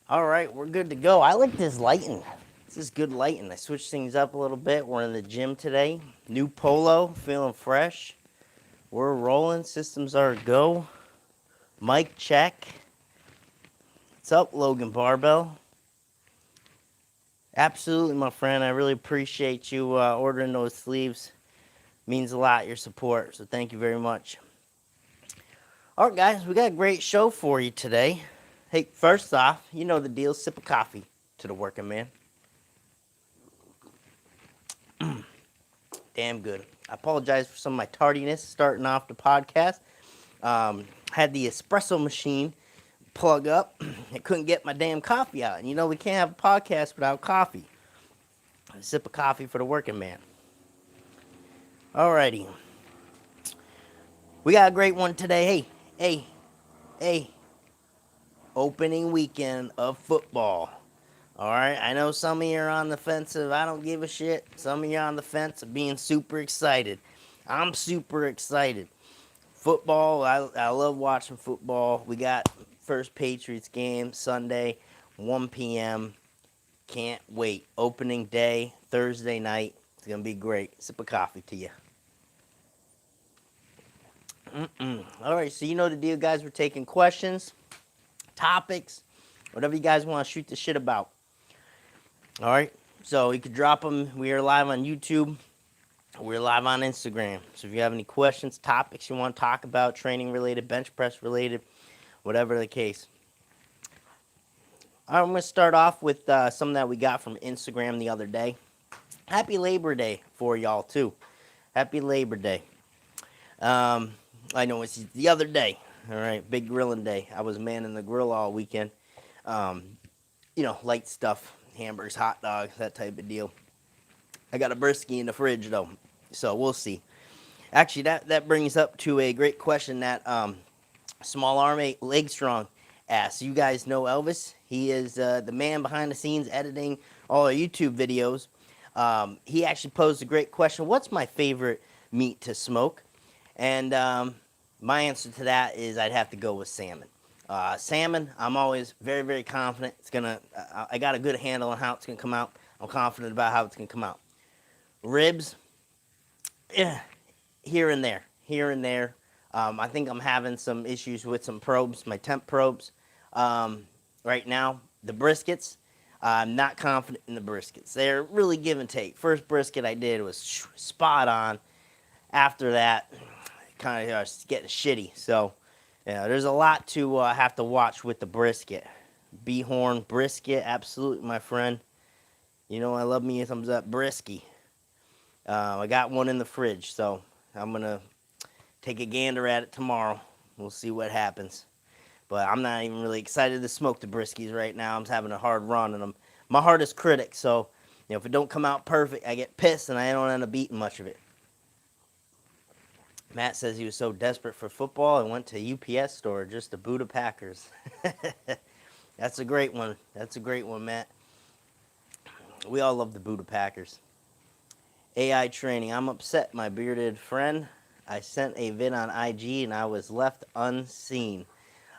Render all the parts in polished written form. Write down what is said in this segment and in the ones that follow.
All right, we're good to go. I like this lighting. This is good lighting. I switched things up a little bit. We're in the gym today. New polo, feeling fresh. We're rolling. Systems are a go. Mic check. What's up, Logan Barbell? Absolutely, my friend. I really appreciate you ordering those sleeves. Means a lot, your support. So thank you very much. All right, guys, we got a great show for you today. Hey, first off, you know the deal. Sip of coffee to the working man. Damn good. I apologize for some of my tardiness starting off the podcast. Had the espresso machine plug up. I couldn't get my damn coffee out. And you know, we can't have a podcast without coffee. A sip of coffee for the working man. Alrighty. We got a great one today. Hey. Opening weekend of football. All right. I know some of you are on the fence of I don't give a shit. Some of you are on the fence of being super excited. I'm super excited. Football, I love watching football. We got first Patriots game Sunday, 1 p.m. Can't wait. Opening day, Thursday night. It's going to be great. Sip of coffee to you. All right, so you know the deal, guys. We're taking questions, topics, whatever you guys want to shoot the shit about. All right, so you could drop them. We are live on YouTube. We're live on Instagram. So if you have any questions, topics you want to talk about, training related, bench press related, whatever the case. All right, I'm going to start off with something that we got from Instagram the other day. Happy Labor Day for y'all, too. Happy Labor Day. I know it's the other day. All right, big grilling day. I was manning the grill all weekend. Light stuff, hamburgers, hot dogs, that type of deal. I got a brisket in the fridge, though, so we'll see. Actually, that brings up to a great question that Small Arm 8 Leg Strong asked. You guys know Elvis. He is the man behind the scenes editing all our YouTube videos. He actually posed a great question. What's my favorite meat to smoke? And my answer to that is I'd have to go with salmon. Salmon, I'm always very, very confident. I got a good handle on how it's gonna come out. I'm confident about how it's gonna come out. Ribs, yeah, here and there. I think I'm having some issues with some probes, my temp probes. Right now, the briskets, I'm not confident in the briskets. They're really give and take. First brisket I did was spot on. After that, kind of getting shitty. So, there's a lot to have to watch with the brisket. Behorn brisket, absolutely, my friend. You know I love me some of that brisky. I got one in the fridge, so I'm gonna take a gander at it tomorrow. We'll see what happens. But I'm not even really excited to smoke the briskies right now. I'm having a hard run, and I'm my hardest critic. So, if it don't come out perfect, I get pissed, and I don't end up eating much of it. Matt says he was so desperate for football and went to a UPS store just to boot the Packers. That's a great one. That's a great one, Matt. We all love the Buddha Packers. AI training. I'm upset, my bearded friend. I sent a vid on IG and I was left unseen.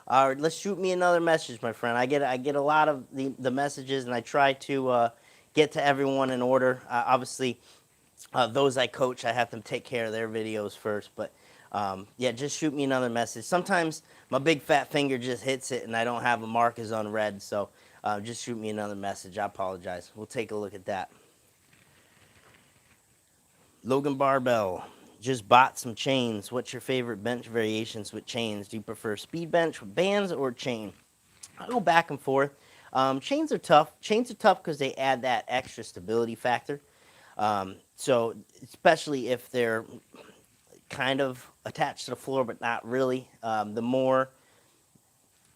All right, let's shoot me another message, my friend. I get a lot of the messages and I try to get to everyone in order. Obviously, those I coach, I have them take care of their videos first. But yeah, just shoot me another message. Sometimes my big fat finger just hits it and I don't have a mark as unread. So just shoot me another message. I apologize. We'll take a look at that. Logan Barbell just bought some chains. What's your favorite bench variations with chains? Do you prefer speed bench with bands or chain? I go back and forth. Chains are tough. Chains are tough because they add that extra stability factor. So especially if they're kind of attached to the floor, but not really. The more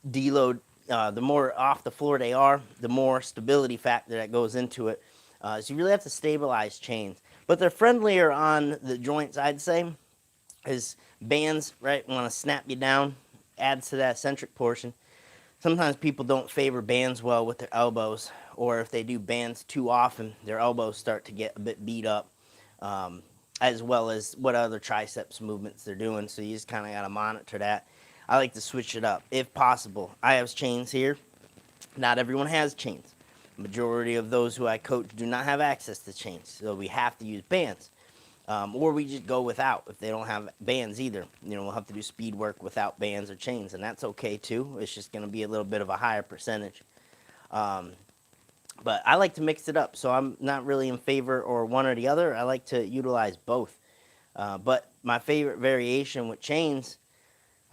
deload, the more off the floor they are, the more stability factor that goes into it. So you really have to stabilize chains. But they're friendlier on the joints, I'd say, as bands, right, want to snap you down, adds to that eccentric portion. Sometimes people don't favor bands well with their elbows, or if they do bands too often, their elbows start to get a bit beat up, as well as what other triceps movements they're doing. So you just kind of got to monitor that. I like to switch it up if possible. I have chains here. Not everyone has chains. Majority of those who I coach do not have access to chains, so we have to use bands. Or we just go without if they don't have bands either. We'll have to do speed work without bands or chains, and that's okay too. It's just going to be a little bit of a higher percentage. But I like to mix it up, so I'm not really in favor or one or the other. I like to utilize both. But my favorite variation with chains,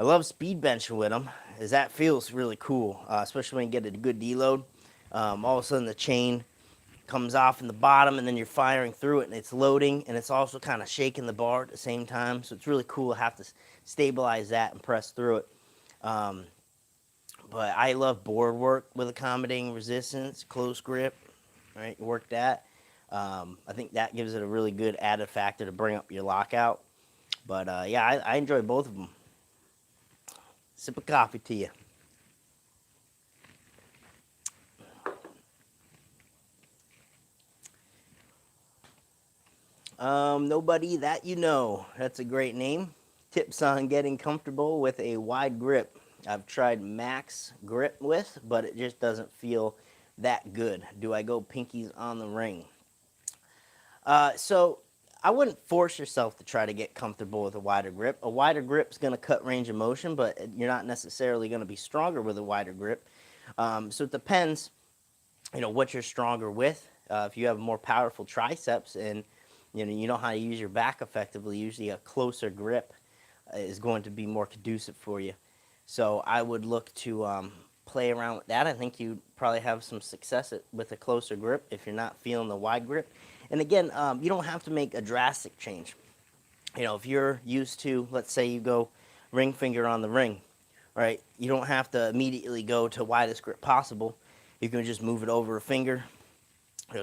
I love speed benching with them, is that feels really cool, especially when you get a good deload. All of a sudden the chain comes off in the bottom, and then you're firing through it, and it's loading, and it's also kind of shaking the bar at the same time. So it's really cool to have to stabilize that and press through it. But I love board work with accommodating resistance, close grip, right? Work that. I think that gives it a really good added factor to bring up your lockout. But yeah, I enjoy both of them. Sip of coffee to you. Nobody that you know. That's a great name. Tips on getting comfortable with a wide grip. I've tried max grip with, but it just doesn't feel that good. Do I go pinkies on the ring? So I wouldn't force yourself to try to get comfortable with a wider grip. A wider grip is going to cut range of motion, but you're not necessarily going to be stronger with a wider grip. So it depends, what you're stronger with. If you have more powerful triceps and you know how to use your back effectively, usually a closer grip is going to be more conducive for you. So I would look to play around with that. I think you probably have some success with a closer grip if you're not feeling the wide grip. And again, you don't have to make a drastic change. If you're used to, let's say you go ring finger on the ring, right? You don't have to immediately go to widest grip possible. You can just move it over a finger.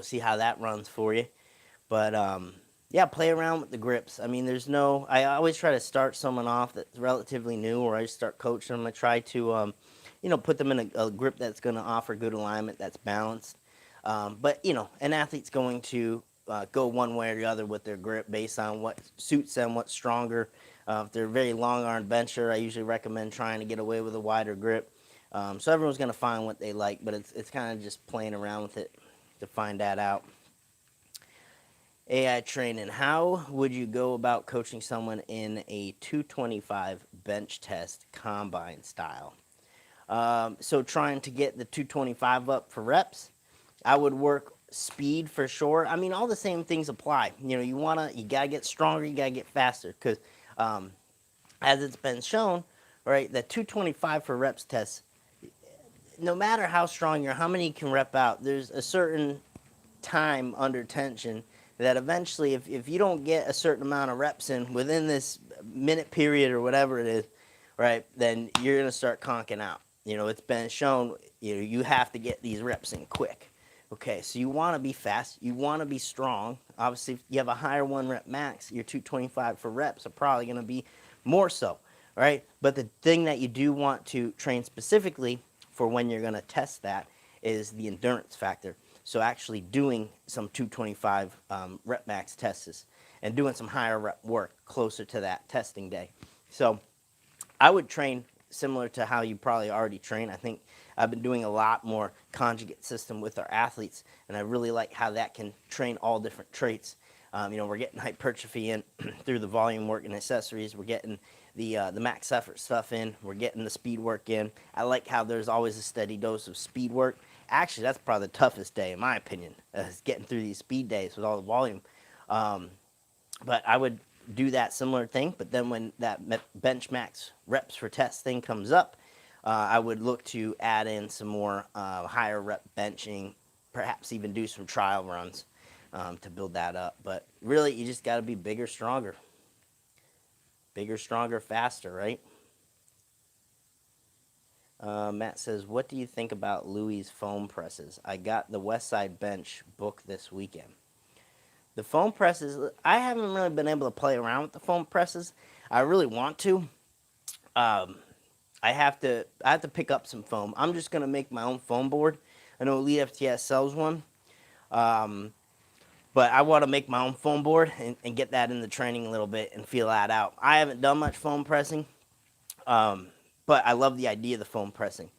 See how that runs for you. But yeah, play around with the grips. I mean, I always try to start someone off that's relatively new, or I start coaching them. I try to, put them in a grip that's going to offer good alignment, that's balanced. But, an athlete's going to go one way or the other with their grip based on what suits them, what's stronger. If they're a very long-armed bencher, I usually recommend trying to get away with a wider grip. So everyone's going to find what they like, but it's kind of just playing around with it to find that out. AI training. How would you go about coaching someone in a 225 bench test combine style? So trying to get the 225 up for reps, I would work speed for sure. I mean, all the same things apply. You gotta get stronger, you gotta get faster, because as it's been shown, right, the 225 for reps test, no matter how strong you're, how many you can rep out, there's a certain time under tension that eventually, if you don't get a certain amount of reps in within this minute period or whatever it is, right, then you're going to start conking out. It's been shown, you have to get these reps in quick. Okay, so you want to be fast, you want to be strong. Obviously, if you have a higher 1 rep max, your 225 for reps are probably going to be more so, right? But the thing that you do want to train specifically for when you're going to test that is the endurance factor. So actually doing some 225 rep max tests and doing some higher rep work closer to that testing day. So I would train similar to how you probably already train. I think I've been doing a lot more conjugate system with our athletes, and I really like how that can train all different traits. We're getting hypertrophy in through the volume work and accessories. We're getting the max effort stuff in. We're getting the speed work in. I like how there's always a steady dose of speed work. Actually, that's probably the toughest day, in my opinion, is getting through these speed days with all the volume. But I would do that similar thing. But then when that bench max reps for test thing comes up, I would look to add in some more higher rep benching, perhaps even do some trial runs to build that up. But really, you just got to be bigger, stronger. Bigger, stronger, faster, right? Matt says, what do you think about Louis' foam presses? I got the Westside Bench book this weekend. The foam presses, I haven't really been able to play around with the foam presses. I really want to. I have to pick up some foam. I'm just going to make my own foam board. I know Elite FTS sells one. But I want to make my own foam board and get that in the training a little bit and feel that out. I haven't done much foam pressing. But I love the idea of the foam pressing.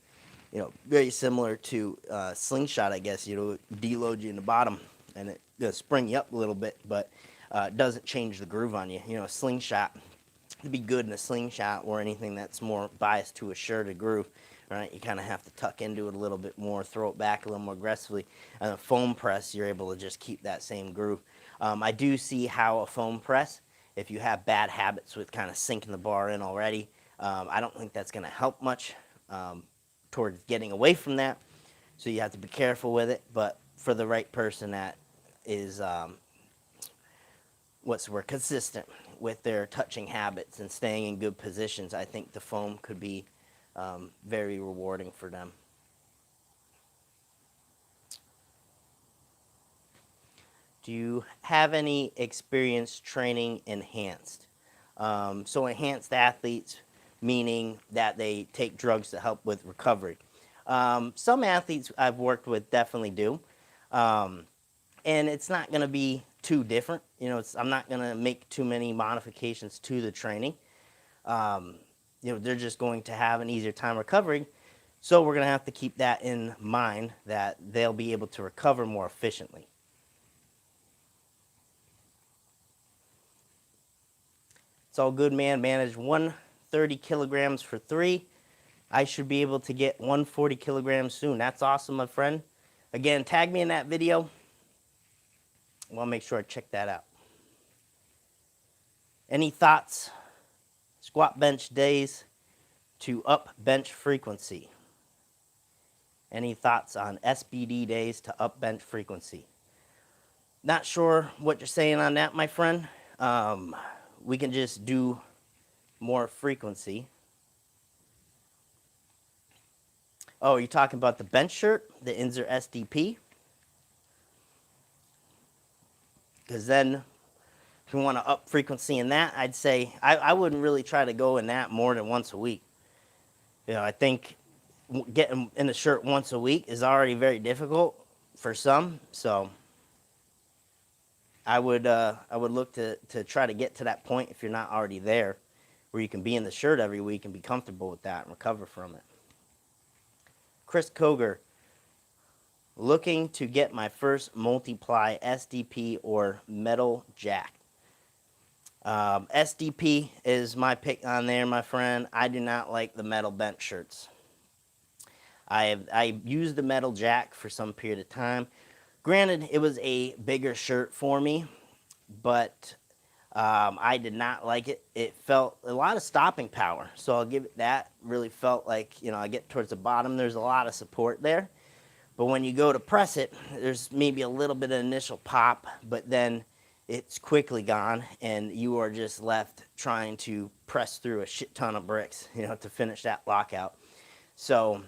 very similar to slingshot, I guess. Deload you in the bottom, and it does spring you up a little bit, but it doesn't change the groove on you. A slingshot, to be good in a slingshot or anything that's more biased to a shirted groove, right? You kind of have to tuck into it a little bit more, throw it back a little more aggressively. And a foam press, you're able to just keep that same groove. I do see how a foam press, if you have bad habits with kind of sinking the bar in already, I don't think that's going to help much towards getting away from that. So you have to be careful with it. But for the right person that is, consistent with their touching habits and staying in good positions, I think the foam could be very rewarding for them. Do you have any experience training enhanced? So enhanced athletes, meaning that they take drugs to help with recovery. Some athletes I've worked with definitely do. And it's not going to be too different. I'm not going to make too many modifications to the training. They're just going to have an easier time recovering. So we're going to have to keep that in mind, that they'll be able to recover more efficiently. It's all good, man. Manage 130 kilograms for 3. I should be able to get 140 kilograms soon. That's awesome, my friend. Again, tag me in that video. I'll make sure I check that out. Any thoughts? Squat bench days to up bench frequency. Any thoughts on SBD days to up bench frequency? Not sure what you're saying on that, my friend. We can just do more frequency. Oh, you're talking about the bench shirt, the Inzer SDP? Because then if you want to up frequency in that, I'd say I wouldn't really try to go in that more than once a week. I think getting in the shirt once a week is already very difficult for some. So I would look to try to get to that point, if you're not already there, where you can be in the shirt every week and be comfortable with that and recover from it. Chris Koger, looking to get my first multiply SDP or metal jack. SDP is my pick on there, my friend. I do not like the metal bench shirts. I used the metal jack for some period of time. Granted, it was a bigger shirt for me, but I did not like it. It felt a lot of stopping power, so I'll give it that. Really felt like, I get towards the bottom, there's a lot of support there. But when you go to press it, there's maybe a little bit of initial pop, but then it's quickly gone, and you are just left trying to press through a shit ton of bricks, to finish that lockout. So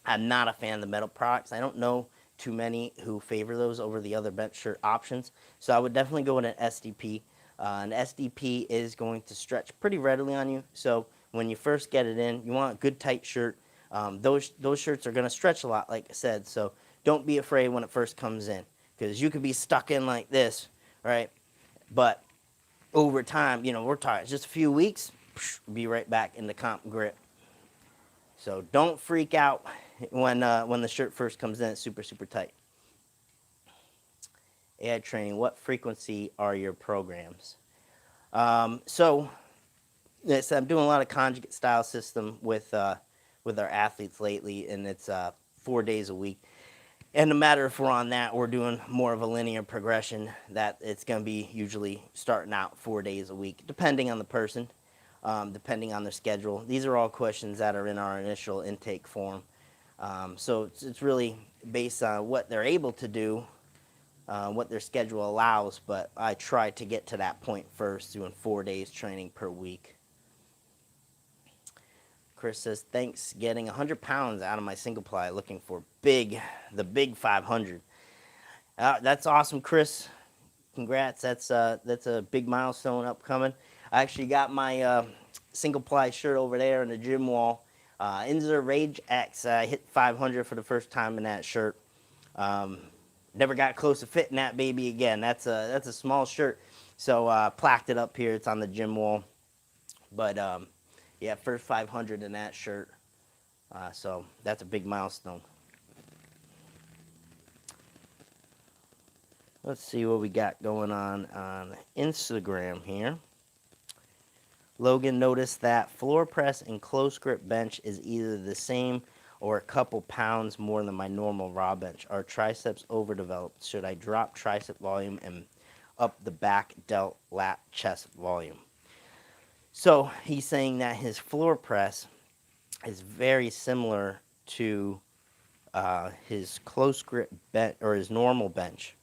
I'm not a fan of the metal products. I don't know too many who favor those over the other bench shirt options. So I would definitely go with an SDP. An SDP is going to stretch pretty readily on you. So when you first get it in, you want a good tight shirt. Those shirts are going to stretch a lot, like I said. So don't be afraid when it first comes in, because you could be stuck in like this, right? But over time, we're talking just a few weeks, be right back in the comp grip. So don't freak out when the shirt first comes in. It's super, super tight. AI training, what frequency are your programs? So yes, I'm doing a lot of conjugate style system with our athletes lately, and it's 4 days a week. And no matter if we're on that, we're doing more of a linear progression, that it's going to be usually starting out 4 days a week, depending on the person, depending on their schedule. These are all questions that are in our initial intake form. So it's really based on what they're able to do, what their schedule allows, but I try to get to that point first, doing 4 days training per week. Chris says, thanks, getting 100 pounds out of my single ply, looking for the big 500. That's awesome, Chris. Congrats. That's a big milestone upcoming. I actually got my single ply shirt over there in the gym wall. Inzer Rage X. I hit 500 for the first time in that shirt. Never got close to fitting that baby again. That's a small shirt. So plaqued it up here. It's on the gym wall. But yeah, first 500 in that shirt. So that's a big milestone. Let's see what we got going on Instagram here. Logan noticed that floor press and close grip bench is either the same or a couple pounds more than my normal raw bench. Are triceps overdeveloped? Should I drop tricep volume and up the back, delt, lat, chest volume? So he's saying that his floor press is very similar to his close grip bench or his normal bench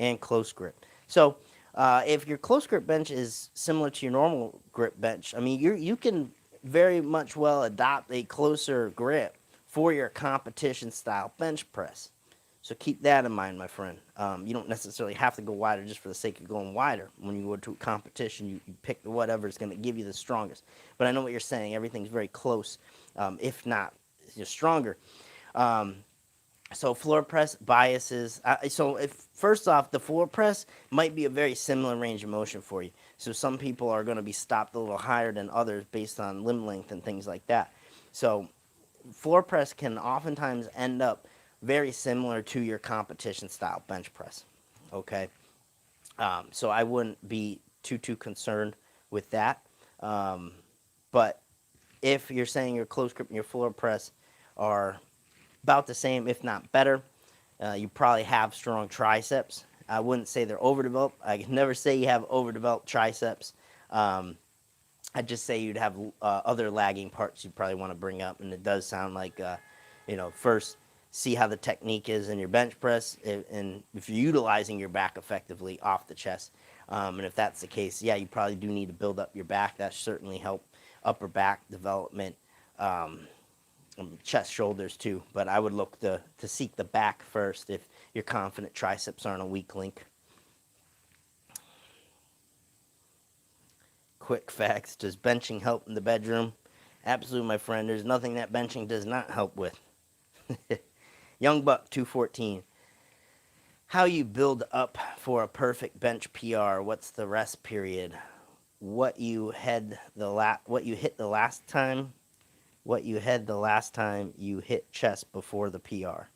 and close grip. So if your close grip bench is similar to your normal grip bench, I mean you can very much well adopt a closer grip for your competition style bench press. So keep that in mind, my friend. You don't necessarily have to go wider just for the sake of going wider. When you go to a competition, you pick whatever is going to give you the strongest. But I know what you're saying. Everything's very close, if not you're stronger. So floor press biases. So if first off, the floor press might be a very similar range of motion for you. So some people are going to be stopped a little higher than others based on limb length and things like that. So floor press can oftentimes end up very similar to your competition style bench press. Okay, so I wouldn't be too concerned with that. But if you're saying your close grip and your floor press are about the same, if not better, you probably have strong triceps. I wouldn't say they're overdeveloped. I can never say you have overdeveloped triceps. I'd just say you'd have other lagging parts you probably want to bring up, and it does sound like, first see how the technique is in your bench press, and if you're utilizing your back effectively off the chest. And if that's the case, yeah, you probably do need to build up your back. That certainly help upper back development, chest, shoulders too. But I would look to seek the back first if you're confident triceps aren't a weak link. Quick facts: does benching help in the bedroom? Absolutely, my friend. There's nothing that benching does not help with. Young Buck 214. How you build up for a perfect bench PR? What's the rest period? What you hit the last time? What you had the last time you hit chest before the PR?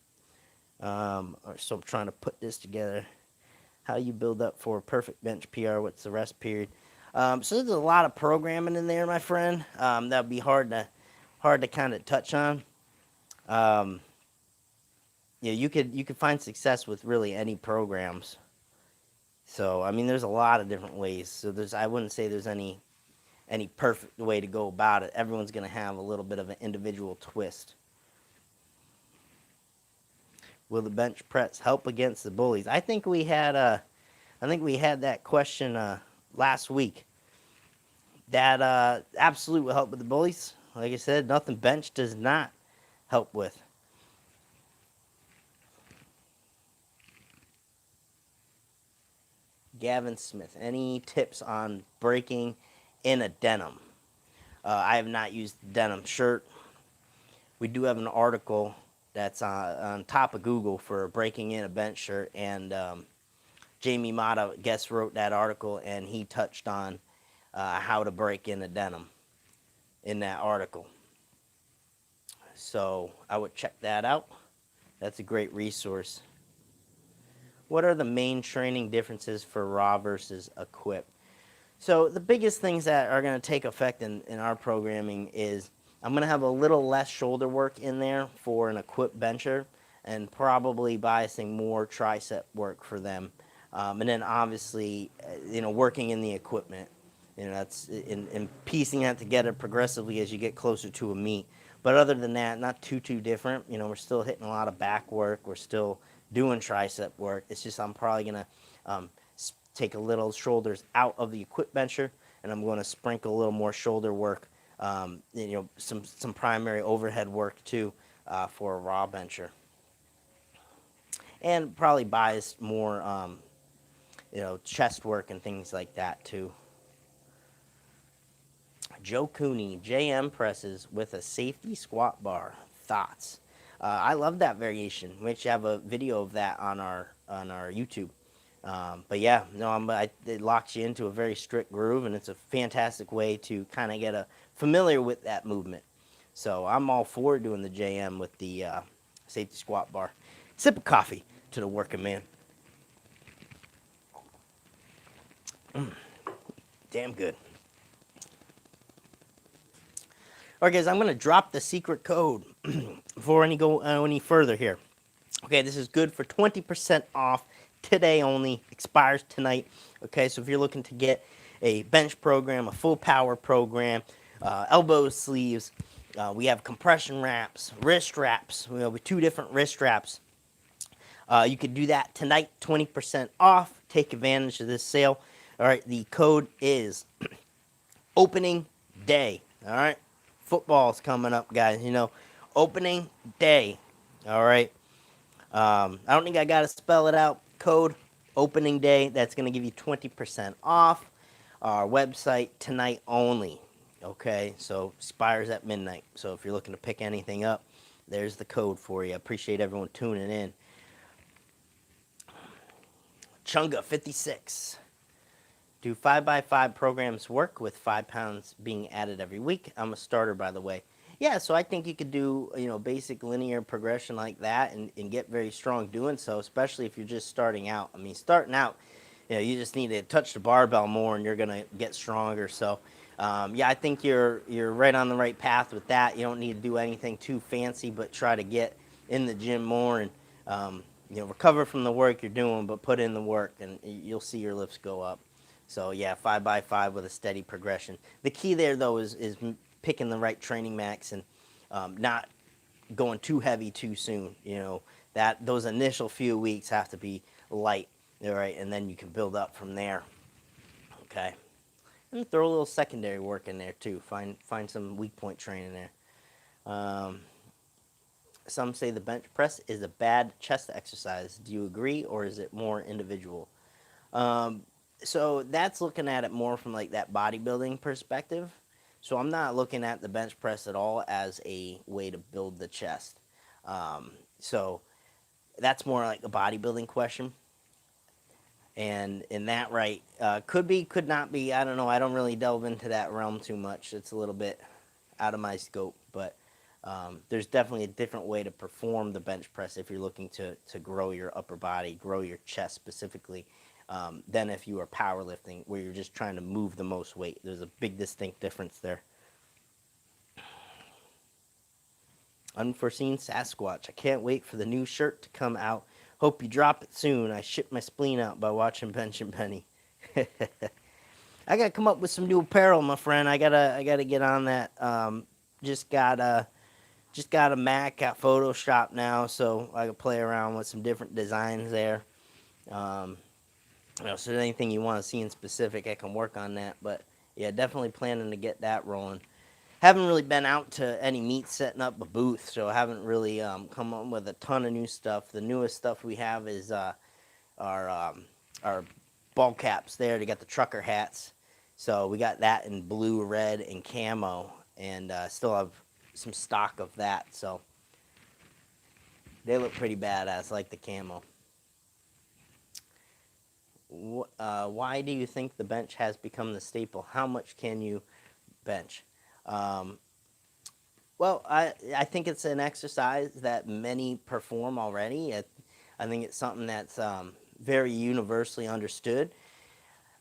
So I'm trying to put this together. How you build up for a perfect bench PR? What's the rest period? So there's a lot of programming in there, my friend. That'd be hard to kind of touch on. Yeah, you could find success with really any programs. So I mean, there's a lot of different ways. So I wouldn't say there's any perfect way to go about it. Everyone's going to have a little bit of an individual twist. Will the bench press help against the bullies? I think we had that question last week. That absolutely will help with the bullies. Like I said, nothing bench does not help with. Gavin Smith, any tips on breaking in a denim? I have not used the denim shirt. We do have an article that's on top of Google for breaking in a bench shirt, and Jamie Mata guest wrote that article, and he touched on how to break in a denim in that article. So I would check that out. That's a great resource. What are the main training differences for raw versus equip? So the biggest things that are going to take effect in our programming is I'm going to have a little less shoulder work in there for an equipped bencher, and probably biasing more tricep work for them. And then obviously, working in the equipment. That's in piecing that together progressively as you get closer to a meet. But other than that, not too different. We're still hitting a lot of back work. We're still doing tricep work. It's just I'm probably going to take a little shoulders out of the equipped bencher, and I'm going to sprinkle a little more shoulder work, some primary overhead work too for a raw bencher. And probably bias more, chest work and things like that too. Joe Cooney, JM presses with a safety squat bar. Thoughts? I love that variation. We actually have a video of that on our YouTube. But yeah, it locks you into a very strict groove, and it's a fantastic way to kind of get familiar with that movement. So I'm all for doing the JM with the safety squat bar. Sip of coffee to the working man. Damn good. All right, guys, I'm going to drop the secret code before I go any further here. Okay, this is good for 20% off today only. Expires tonight. Okay, so if you're looking to get a bench program, a full power program, elbow sleeves, we have compression wraps, wrist wraps. We have 2 different wrist wraps. You could do that tonight, 20% off. Take advantage of this sale. All right, the code is opening day. All right, football's coming up, guys. Opening day. All right. I don't think I got to spell it out. Code opening day. That's going to give you 20% off our website tonight only. Okay, so expires at midnight. So if you're looking to pick anything up, there's the code for you. I appreciate everyone tuning in. Chunga 56. Do 5x5 programs work with 5 pounds being added every week? I'm a starter, by the way. Yeah, so I think you could do, basic linear progression like that and get very strong doing so, especially if you're just starting out. I mean, starting out, you just need to touch the barbell more and you're going to get stronger. So, yeah, I think you're right on the right path with that. You don't need to do anything too fancy, but try to get in the gym more and, recover from the work you're doing, but put in the work and you'll see your lifts go up. So, yeah, 5x5 with a steady progression. The key there, though, is picking the right training max and not going too heavy too soon. That those initial few weeks have to be light, all right, and then you can build up from there. Okay, and throw a little secondary work in there too. Find some weak point training there. Some say the bench press is a bad chest exercise. Do you agree, or is it more individual? So that's looking at it more from like that bodybuilding perspective. So I'm not looking at the bench press at all as a way to build the chest. So that's more like a bodybuilding question. And in that, right, could be, could not be. I don't know. I don't really delve into that realm too much. It's a little bit out of my scope. But there's definitely a different way to perform the bench press if you're looking to grow your upper body, grow your chest specifically, than if you are powerlifting, where you're just trying to move the most weight. There's a big distinct difference there. Unforeseen Sasquatch. I can't wait for the new shirt to come out. Hope you drop it soon. I shipped my spleen out by watching Bench and Penny. I gotta come up with some new apparel, my friend. I gotta get on that. Just got a Mac, got Photoshop now, so I can play around with some different designs there. So if there's anything you want to see in specific, I can work on that. But yeah, definitely planning to get that rolling. Haven't really been out to any meets setting up a booth, so I haven't really come up with a ton of new stuff. The newest stuff we have is our ball caps there to get the trucker hats. So we got that in blue, red, and camo, and still have some stock of that. So they look pretty badass, like the camo. Why do you think the bench has become the staple? How much can you bench? Well, I think it's an exercise that many perform already. I think it's something that's very universally understood.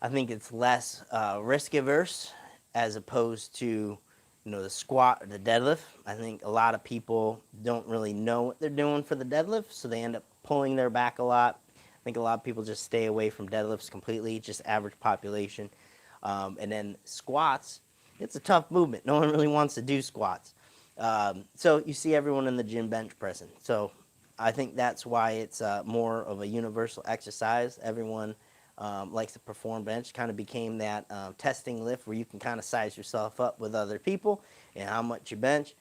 I think it's less risk averse as opposed to the squat or the deadlift. I think a lot of people don't really know what they're doing for the deadlift, so they end up pulling their back a lot. I think a lot of people just stay away from deadlifts completely, just average population. And then squats, it's a tough movement. No one really wants to do squats. So you see everyone in the gym bench pressing. So I think that's why it's more of a universal exercise. Everyone likes to perform bench. Kind of became that testing lift where you can kind of size yourself up with other people and how much you bench.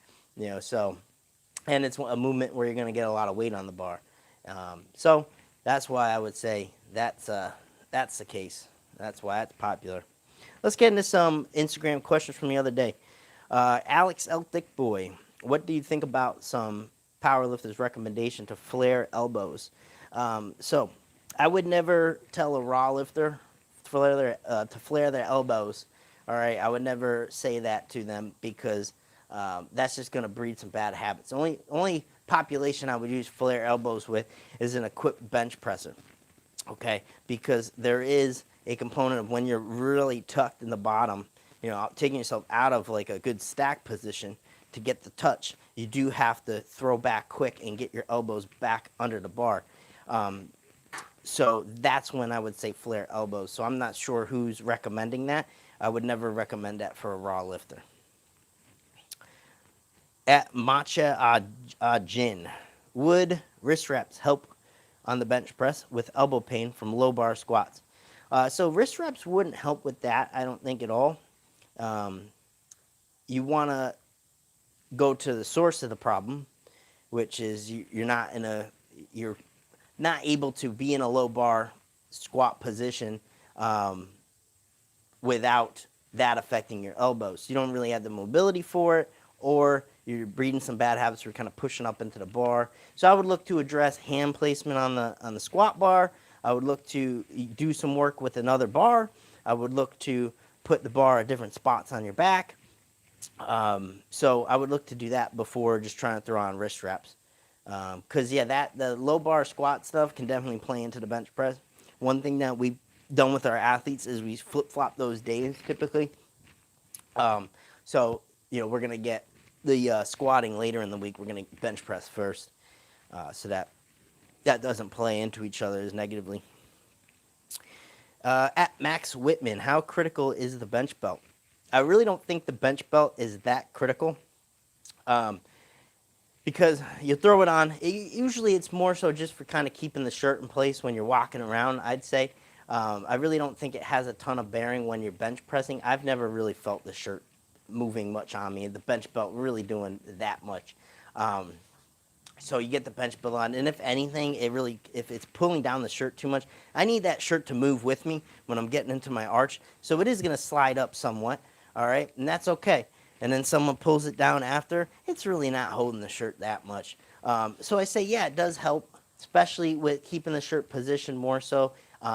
So, and it's a movement where you're going to get a lot of weight on the bar. So that's why I would say that's the case. That's why it's popular. Let's get into some Instagram questions from the other day. Alex L. Thick Boy, what do you think about some powerlifters' recommendation to flare elbows? So I would never tell a raw lifter to flare their elbows. All right, I would never say that to them because That's just going to breed some bad habits. Only population I would use flare elbows with is an equipped bench presser, okay? Because there is a component of when you're really tucked in the bottom, taking yourself out of like a good stack position to get the touch, you do have to throw back quick and get your elbows back under the bar. So that's when I would say flare elbows. So I'm not sure who's recommending that. I would never recommend that for a raw lifter. At Matcha Gin, would wrist wraps help on the bench press with elbow pain from low bar squats? So wrist wraps wouldn't help with that, I don't think at all. You want to go to the source of the problem, which is you're not able to be in a low bar squat position without that affecting your elbows. You don't really have the mobility for it, or you're breeding some bad habits. You're kind of pushing up into the bar. So I would look to address hand placement on the squat bar. I would look to do some work with another bar. I would look to put the bar at different spots on your back. So I would look to do that before just trying to throw on wrist wraps. Because the low bar squat stuff can definitely play into the bench press. One thing that we've done with our athletes is we flip flop those days typically. So we're gonna get the squatting later in the week. We're gonna bench press first, so that doesn't play into each other as negatively. At Max Whitman, how critical is the bench belt? I really don't think the bench belt is that critical. Because you throw it on, usually it's more so just for kind of keeping the shirt in place when you're walking around, I'd say. I really don't think it has a ton of bearing when you're bench pressing. I've never really felt the shirt moving much on me, the bench belt really doing that much. So you get the bench belt on, and if anything, if it's pulling down the shirt too much, I need that shirt to move with me when I'm getting into my arch. So it is going to slide up somewhat, all right, and that's okay. And then someone pulls it down after, it's really not holding the shirt that much. So I say, yeah, it does help, especially with keeping the shirt positioned more so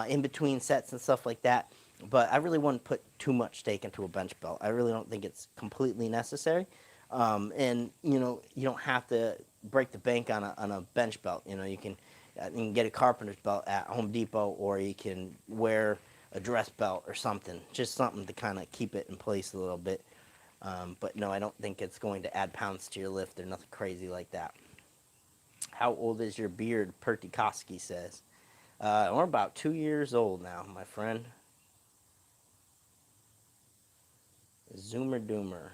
in between sets and stuff like that. But I really wouldn't put too much stake into a bench belt. I really don't think it's completely necessary. And you don't have to break the bank on a bench belt. You can get a carpenter's belt at Home Depot, or you can wear a dress belt or something, just something to kind of keep it in place a little bit. But no, I don't think it's going to add pounds to your lift or nothing crazy like that. How old is your beard? Pertikoski says. We're about 2 years old now, my friend. Zoomer Doomer.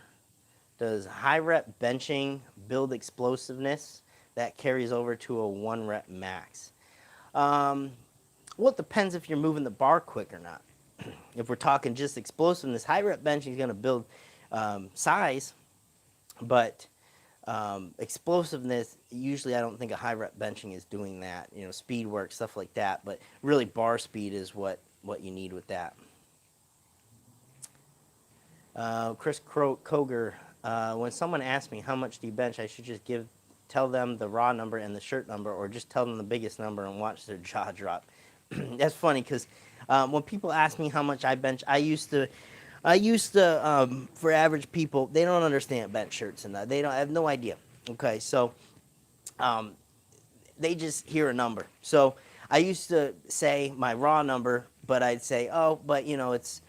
Does high rep benching build explosiveness that carries over to a 1 rep max? Well, it depends if you're moving the bar quick or not. If we're talking just explosiveness, high rep benching is going to build size, but explosiveness, usually I don't think a high rep benching is doing that. Speed work, stuff like that, but really bar speed is what you need with that. Chris Koger, when someone asks me how much do you bench, I should just tell them the raw number and the shirt number, or just tell them the biggest number and watch their jaw drop. That's funny because when people ask me how much I bench, I used to for average people, they don't understand bench shirts and that. They don't have no idea. Okay, so they just hear a number. So I used to say my raw number, but I'd say, oh, but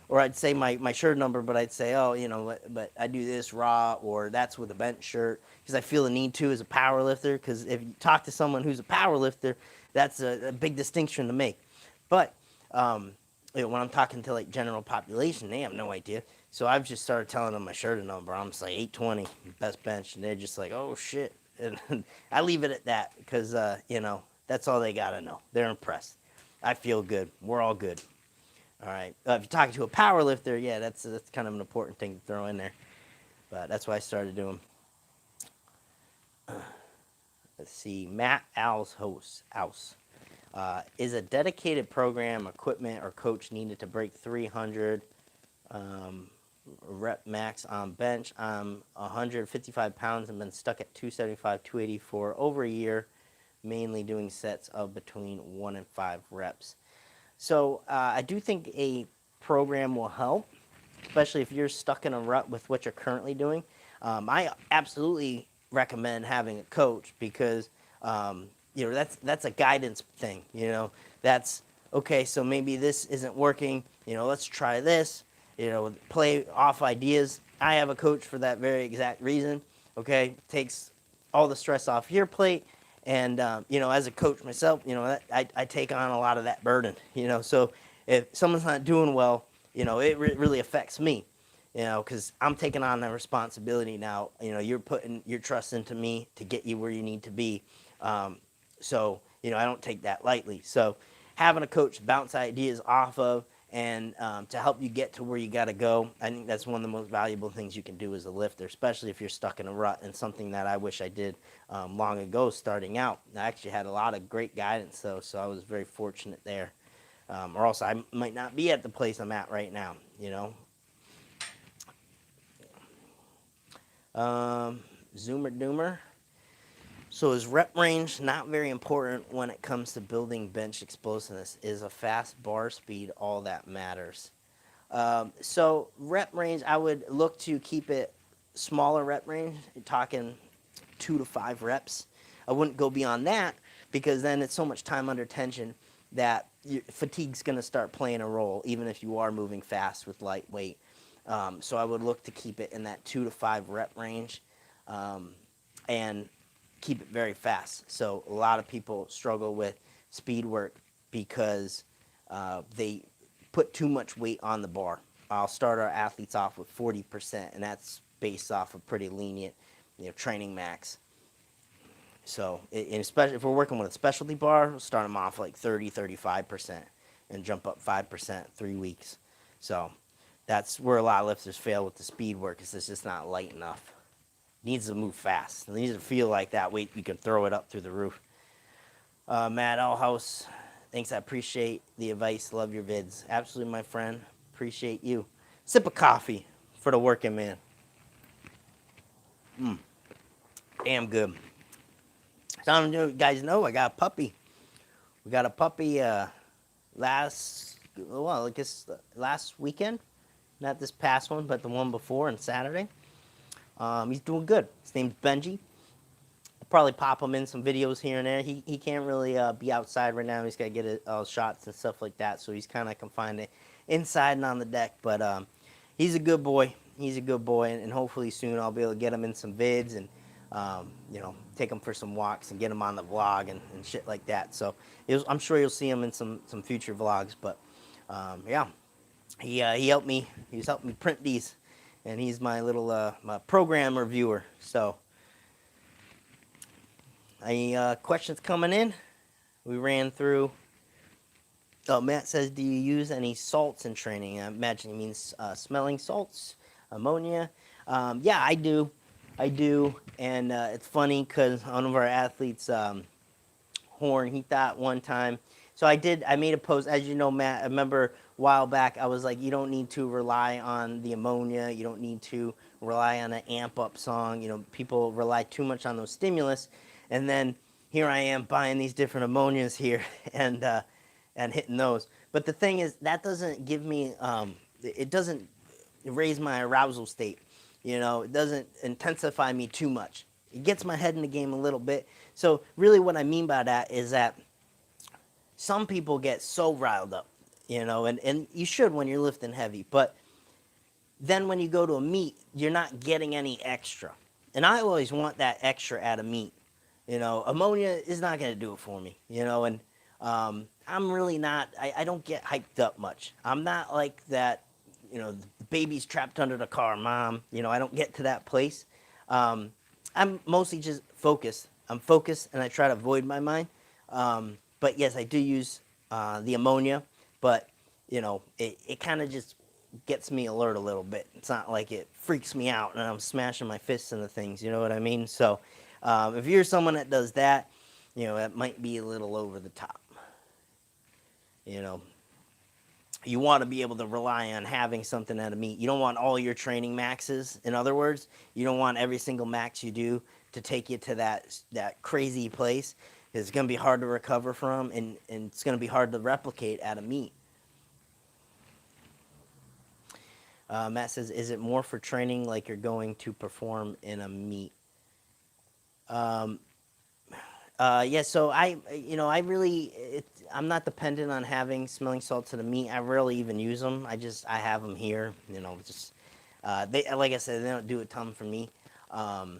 or I'd say my shirt number, but I'd say, oh, but I do this raw, or that's with a bench shirt, because I feel the need to as a power lifter. Because if you talk to someone who's a power lifter, that's a big distinction to make. But when I'm talking to like general population, they have no idea. So I've just started telling them my shirt number. I'm just like 820, best bench, and they're just like, oh shit. And I leave it at that because that's all they gotta know. They're impressed. I feel good. We're all good. All right. If you're talking to a power lifter, yeah, that's kind of an important thing to throw in there. But that's why I started doing. Let's see. Matt Al's house. Is a dedicated program, equipment, or coach needed to break 300 rep max on bench? I'm 155 pounds and been stuck at 275, 280 for over a year, mainly doing sets of between 1 and 5 reps. So I do think a program will help, especially if you're stuck in a rut with what you're currently doing. I absolutely recommend having a coach because that's a guidance thing. That's okay. So maybe this isn't working. Let's try this. Play off ideas. I have a coach for that very exact reason. Okay, takes all the stress off your plate. And as a coach myself, I take on a lot of that burden. So if someone's not doing well, it really affects me. Because I'm taking on that responsibility now. You're putting your trust into me to get you where you need to be. So I don't take that lightly. So having a coach to bounce ideas off of and to help you get to where you got to go, I think that's one of the most valuable things you can do as a lifter, especially if you're stuck in a rut. And something that I wish I did long ago starting out. I actually had a lot of great guidance, though, so I was very fortunate there. Or else I might not be at the place I'm at right now. Zoomer Doomer. So is rep range not very important when it comes to building bench explosiveness? Is a fast bar speed all that matters? So rep range, I would look to keep it smaller rep range. You're talking 2 to 5 reps. I wouldn't go beyond that because then it's so much time under tension that fatigue's going to start playing a role, even if you are moving fast with light weight. So I would look to keep it in that 2 to 5 rep range and keep it very fast. So a lot of people struggle with speed work because they put too much weight on the bar. I'll start our athletes off with 40%, and that's based off of pretty lenient training max. So especially if we're working with a specialty bar, we'll start them off like 30, 35% and jump up 5% 3 weeks. So that's where a lot of lifters fail with the speed work, is it's just not light enough. It needs to move fast. It needs to feel like that weight, you can throw it up through the roof. Matt Allhouse, thanks. I appreciate the advice. Love your vids. Absolutely, my friend. Appreciate you. Sip of coffee for the working man. Damn good. Some of you guys know I got a puppy. We got a puppy last weekend. Not this past one, but the one before on Saturday. He's doing good. His name's Benji. I'll probably pop him in some videos here and there. He can't really be outside right now. He's got to get shots and stuff like that, so he's kind of confined inside and on the deck. But he's a good boy. He's a good boy, and hopefully soon I'll be able to get him in some vids and take him for some walks and get him on the vlog and shit like that. So I'm sure you'll see him in some future vlogs. But yeah, he helped me. He was helping me print these, and he's my little my program reviewer. So any questions coming in? We ran through. Oh, Matt says, do you use any salts in training? I imagine he means smelling salts, ammonia. Yeah, I do. And it's funny because one of our athletes, Horn, he thought one time. So I made a post, as you know, Matt, I remember a while back, I was like, you don't need to rely on the ammonia. You don't need to rely on an amp up song. People rely too much on those stimulus. And then here I am buying these different ammonias here and hitting those. But the thing is, that doesn't give me, it doesn't raise my arousal state. It doesn't intensify me too much. It gets my head in the game a little bit. So really what I mean by that is that some people get so riled up, and you should when you're lifting heavy. But then when you go to a meet, you're not getting any extra. And I always want that extra at a meet. Ammonia is not going to do it for me, and I'm really not, I don't get hyped up much. I'm not like that, the baby's trapped under the car, mom. I don't get to that place. I'm mostly just focused. I'm focused, and I try to avoid my mind. But yes, I do use the ammonia, but it kind of just gets me alert a little bit. It's not like it freaks me out and I'm smashing my fists into things. You know what I mean? So if you're someone that does that, that might be a little over the top. You want to be able to rely on having something at a meet. You don't want all your training maxes. In other words, you don't want every single max you do to take you to that crazy place. It's going to be hard to recover from, and it's going to be hard to replicate at a meet. Matt says, is it more for training like you're going to perform in a meet? Um, yeah, so I really, I'm not dependent on having smelling salts in the meat. I rarely even use them. I have them here, just, like I said, they don't do a ton for me. Um,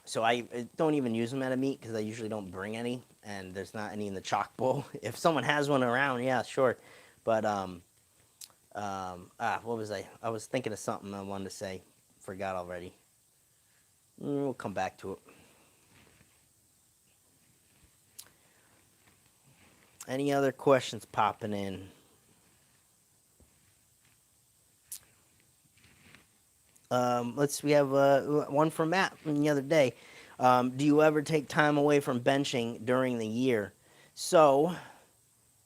so I don't even use them at a meet because I usually don't bring any, and there's not any in the chalk bowl. If someone has one around, yeah, sure. But, what was I? I was thinking of something I wanted to say. Forgot already. We'll come back to it. Any other questions popping in? We have one from Matt from the other day. Do you ever take time away from benching during the year? So,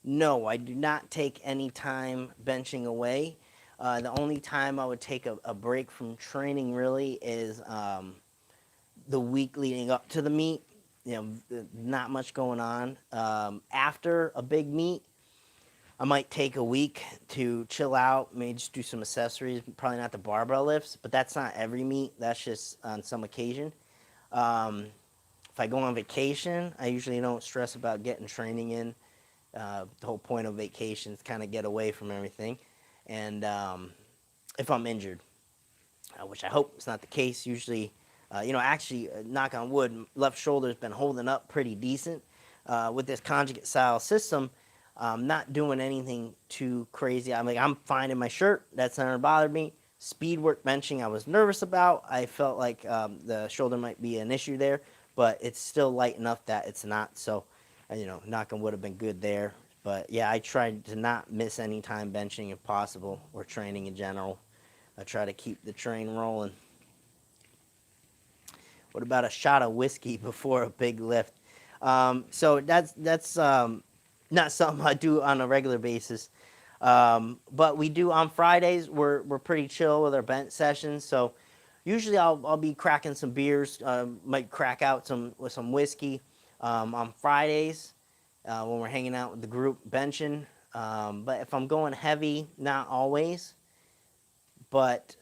no, I do not take any time benching away. The only time I would take a break from training really is the week leading up to the meet. Not much going on. After a big meet, I might take a week to chill out, maybe just do some accessories, probably not the barbell lifts, but that's not every meet. That's just on some occasion. Um, if I go on vacation, I usually don't stress about getting training in. The whole point of vacation is kind of get away from everything. And if I'm injured, which I hope is not the case, usually, actually, knock on wood, left shoulder's been holding up pretty decent. With this conjugate style system, not doing anything too crazy. I'm fine in my shirt. That's never bothered me. Speed work benching, I was nervous about. I felt like the shoulder might be an issue there, but it's still light enough that it's not. So, knock on wood have been good there. But yeah, I tried to not miss any time benching if possible, or training in general. I try to keep the train rolling. What about a shot of whiskey before a big lift? So that's not something I do on a regular basis. But we do on Fridays. We're pretty chill with our bench sessions. So usually I'll be cracking some beers. Might crack out with some whiskey on Fridays when we're hanging out with the group benching. But if I'm going heavy, not always. But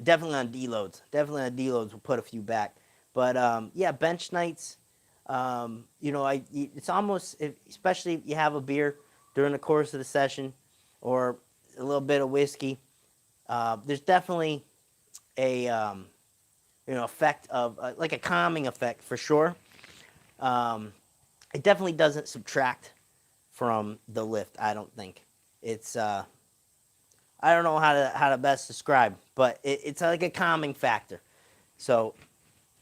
definitely on deloads. Definitely on deloads, we'll put a few back. But yeah, bench nights. It's almost, especially if you have a beer during the course of the session, or a little bit of whiskey. There's definitely a effect of like a calming effect for sure. It definitely doesn't subtract from the lift. I don't think it's. I don't know how to best describe, but it's like a calming factor. So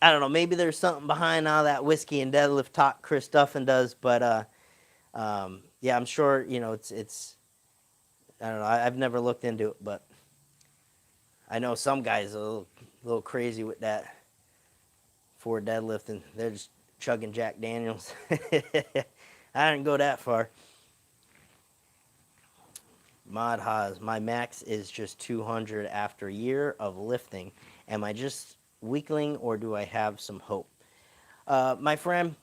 I don't know. Maybe there's something behind all that whiskey and deadlift talk Chris Duffin does, but yeah, I'm sure it's. I don't know. I've never looked into it, but I know some guys are a little crazy with that for deadlifting. They're just chugging Jack Daniels. I didn't go that far. Mod Haas, my max is just 200 after a year of lifting. Am I just weakling or do I have some hope? My friend,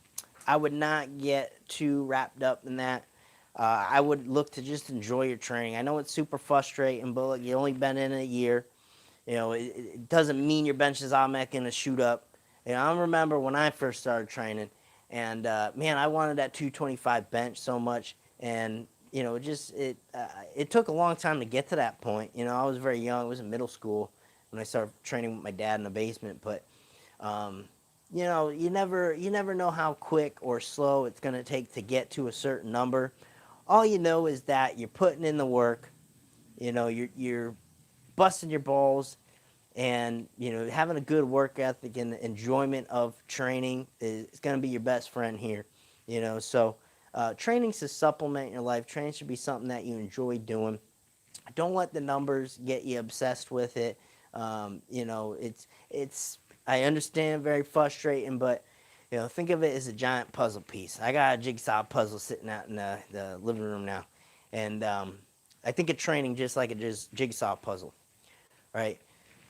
I would not get too wrapped up in that. I would look to just enjoy your training. I know it's super frustrating, but look, you only been in a year. It doesn't mean your bench is automatically going to shoot up. I remember when I first started training, and man, I wanted that 225 bench so much, and it took a long time to get to that point. I was very young. I was in middle school when I started training with my dad in the basement. But you never know how quick or slow it's going to take to get to a certain number. All you know is that you're putting in the work. You're busting your balls, and having a good work ethic and the enjoyment of training is going to be your best friend here. So. Training to supplement your life. Training should be something that you enjoy doing. Don't let the numbers get you obsessed with it. It's. I understand, very frustrating, but think of it as a giant puzzle piece. I got a jigsaw puzzle sitting out in the living room now, and I think of training just like a jigsaw puzzle, right?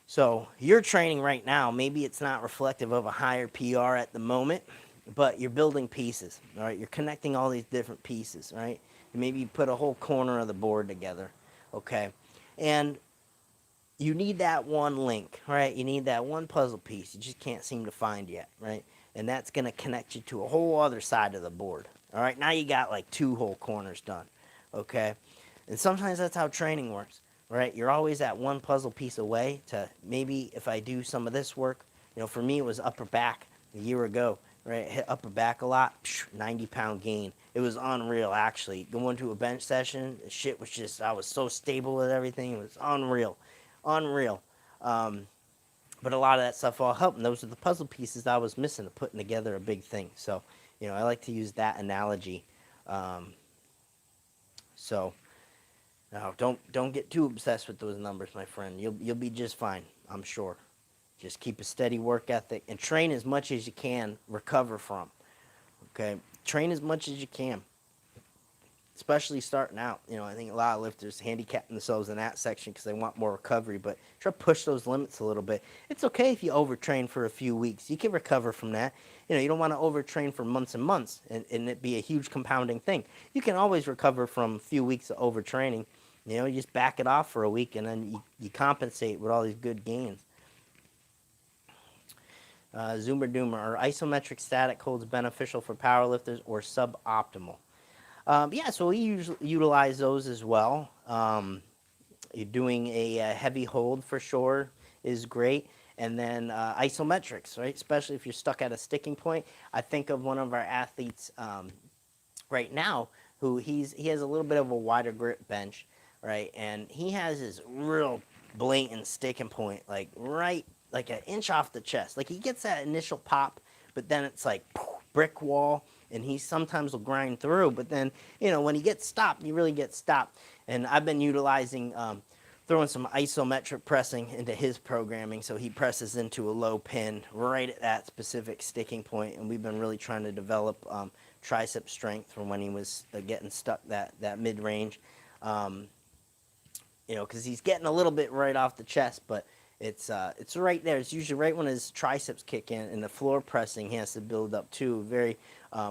So you're training right now. Maybe it's not reflective of a higher PR at the moment, but you're building pieces, all right? You're connecting all these different pieces, right? And maybe you put a whole corner of the board together, okay? And you need that one link, right? You need that one puzzle piece you just can't seem to find yet, right? And that's going to connect you to a whole other side of the board. All right, now you got like 2 whole corners done, okay? And sometimes that's how training works, right? You're always that one puzzle piece away to maybe if I do some of this work, for me it was upper back a year ago, right? Hit upper back a lot, 90-pound gain. It was unreal, actually. Going to a bench session, the shit was just, I was so stable with everything. It was unreal. Unreal. But a lot of that stuff all helped, and those are the puzzle pieces I was missing to putting together a big thing. So, I like to use that analogy. So, now don't get too obsessed with those numbers, my friend. You'll be just fine, I'm sure. Just keep a steady work ethic and train as much as you can. Recover from. Okay, train as much as you can, especially starting out. I think a lot of lifters handicapping themselves in that section because they want more recovery, but try to push those limits a little bit. It's okay if you overtrain for a few weeks. You can recover from that. You don't want to overtrain for months and months and it be a huge compounding thing. You can always recover from a few weeks of overtraining. You just back it off for a week and then you compensate with all these good gains. Zoomer Doomer, are isometric static holds beneficial for powerlifters or suboptimal? Yeah, so we usually utilize those as well. You're doing a heavy hold for sure is great. And then isometrics, right? Especially if you're stuck at a sticking point. I think of one of our athletes right now who he has a little bit of a wider grip bench, right? And he has this real blatant sticking point, like an inch off the chest. Like he gets that initial pop, but then it's like brick wall, and he sometimes will grind through. But then, when he gets stopped, he really gets stopped. And I've been utilizing throwing some isometric pressing into his programming, so he presses into a low pin right at that specific sticking point. And we've been really trying to develop tricep strength from when he was getting stuck that mid range. Because he's getting a little bit right off the chest, but it's right there. It's usually right when his triceps kick in, and the floor pressing he has to build up too. Very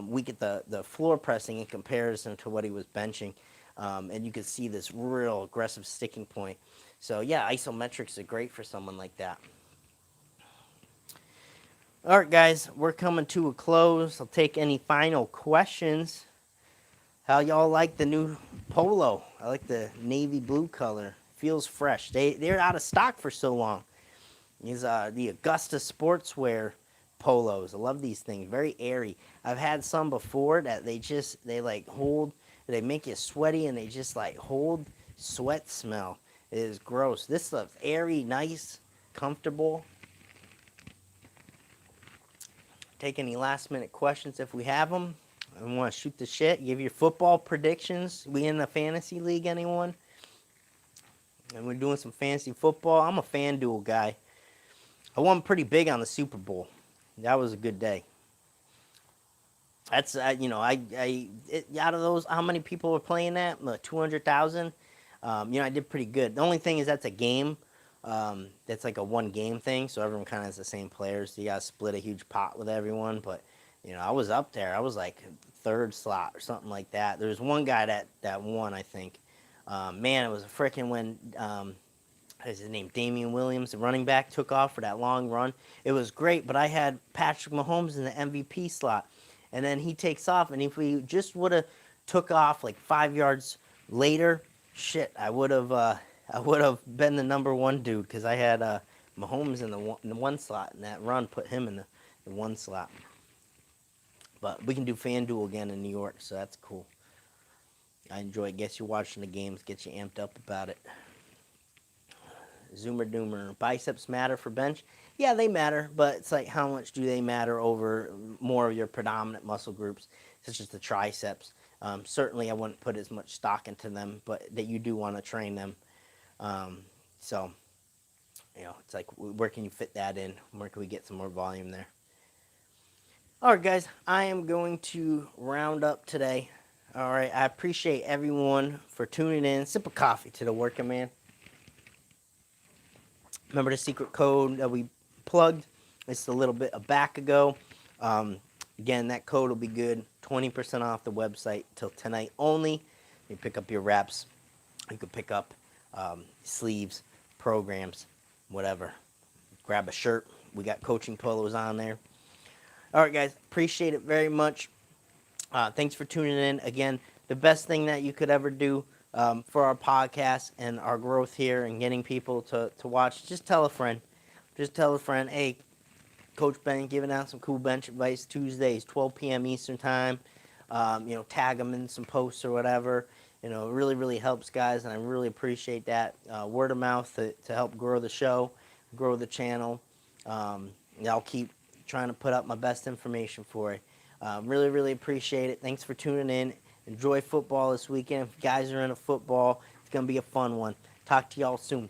weak at the floor pressing in comparison to what he was benching, and you can see this real aggressive sticking point. So yeah, isometrics are great for someone like that. All right, guys, we're coming to a close. I'll take any final questions. How y'all like the new polo? I like the navy blue color. Feels fresh. They're out of stock for so long. These the Augusta Sportswear polos. I love these things. Very airy. I've had some before that they like hold. They make you sweaty and they just like hold sweat smell. It is gross. This stuff's airy, nice, comfortable. Take any last minute questions if we have them. I want to shoot the shit. Give your football predictions. We in the fantasy league, anyone? And we're doing some fantasy football. I'm a FanDuel guy. I won pretty big on the Super Bowl. That was a good day. That's out of those, how many people were playing that? 200,000. I did pretty good. The only thing is that's a game. That's like a one game thing, so everyone kind of has the same players. So you gotta split a huge pot with everyone. But I was up there. I was like third slot or something like that. There was one guy that won, I think. Man, it was a freaking when his name, Damian Williams, the running back, took off for that long run. It was great, but I had Patrick Mahomes in the MVP slot, and then he takes off, and if we just would have took off like 5 yards later, shit, I would have been the number one dude because I had Mahomes in the one slot, and that run put him in the one slot. But we can do FanDuel again in New York, so that's cool. I enjoy it. Gets you watching the games, gets you amped up about it. Zoomer Doomer. Biceps matter for bench? Yeah, they matter, but it's like how much do they matter over more of your predominant muscle groups, such as the triceps. Certainly, I wouldn't put as much stock into them, but that you do want to train them. So, it's like, where can you fit that in? Where can we get some more volume there? All right, guys, I am going to round up today. All right, I appreciate everyone for tuning in. Sip of coffee to the working man. Remember the secret code that we plugged? It's a little bit back ago. Again, that code will be good. 20% off the website till tonight only. You pick up your wraps. You could pick up sleeves, programs, whatever. Grab a shirt. We got coaching polos on there. All right, guys. Appreciate it very much. Thanks for tuning in. Again, the best thing that you could ever do for our podcast and our growth here and getting people to watch, just tell a friend. Just tell a friend, hey, Coach Ben giving out some cool bench advice Tuesdays, 12 p.m. Eastern time. Tag them in some posts or whatever. It really, really helps, guys, and I really appreciate that. Word of mouth to help grow the show, grow the channel. I'll keep trying to put up my best information for you. Really, really appreciate it. Thanks for tuning in. Enjoy football this weekend. If you guys are into football, it's going to be a fun one. Talk to y'all soon.